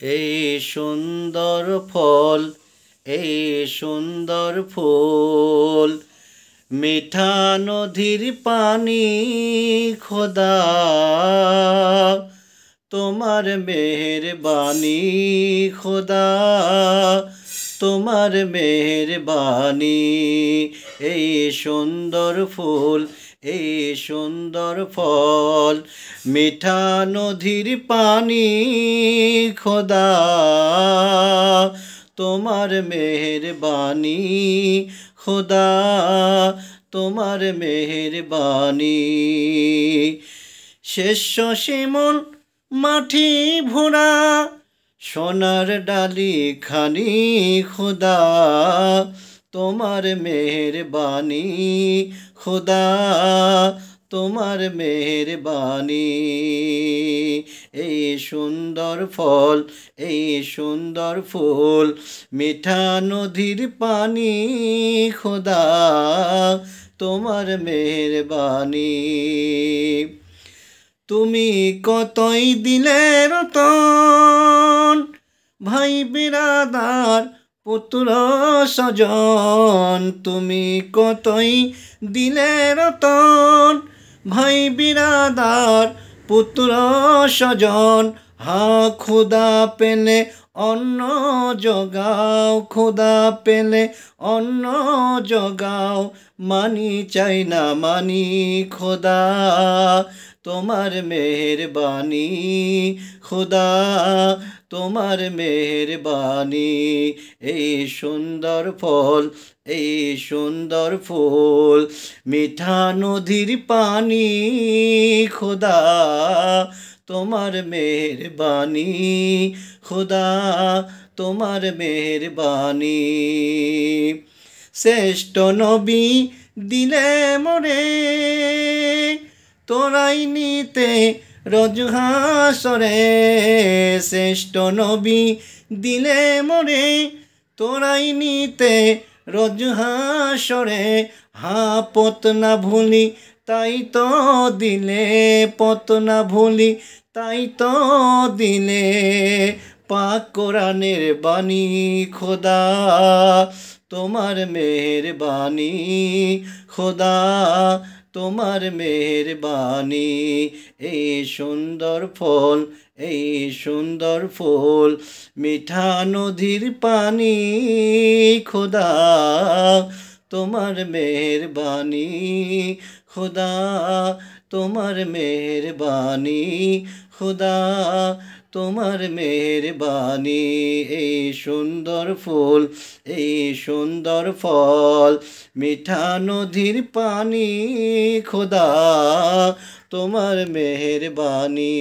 এই সুন্দর ফল, এই সুন্দর ফুল, মিঠা নদীর পানি খোদা, তোমার মেহেরবানি খোদা, তোমার মেহেরবানি। এই সুন্দর ফুল, এই সুন্দর ফল, মিঠা নদীর পানি খোদা, তোমার মেহেরবানি খোদা, তোমার মেহেরবানি। শেষ শিমুল মাটি ভরা সোনার ডালি খানি খোদা, তোমার মেহেরবানি খোদা, তোমার মেহেরবানি। এই সুন্দর ফল, এই সুন্দর ফুল, মিঠা নদীর পানি খোদা, তোমার মেহেরবানি। তুমি কতই দিলে রতন, ভাই বিরাদার পুত্র স্বজন, তুমি কতই দিলে রতন, ভাই বিরাদার পুত্র স্বজন। হা খোদা পেলে অন্ন জগাও, খোদা পেলে অন্ন জগাও, মানি চাই না মানি খোদা, তোমার মেহেরবানি খোদা, তোমার মেহেরবানি। এই সুন্দর ফল, এই সুন্দর ফুল, মিঠা নদীর পানি খোদা, তোমার মেহেরবানি খোদা, তোমার মেহেরবানি। শ্রেষ্ঠ নবী দিলে মোরে তোরাই নিতে রোজ হাসরে, শ্রেষ্ঠ নবী দিলে মোরে তোরাই নিতে রোজ হাসরে। হা পথ না ভুলি তাই তো দিলে, পথ না ভুলি তাই তো দিলে, পাক কোরআনের বাণী খোদা, তোমার মেহেরবানি খোদা, তোমার মেহেরবানি। এই সুন্দর ফল, এই সুন্দর ফুল, মিঠা নদীর পানি খোদা, তোমার মেহেরবানি খোদা, তোমার মেহেরবানি খোদা, তোমার মেহেরবানি। এই সুন্দর ফুল, এই সুন্দর ফল, মিঠা নদীর পানি খোদা, তোমার মেহেরবানি।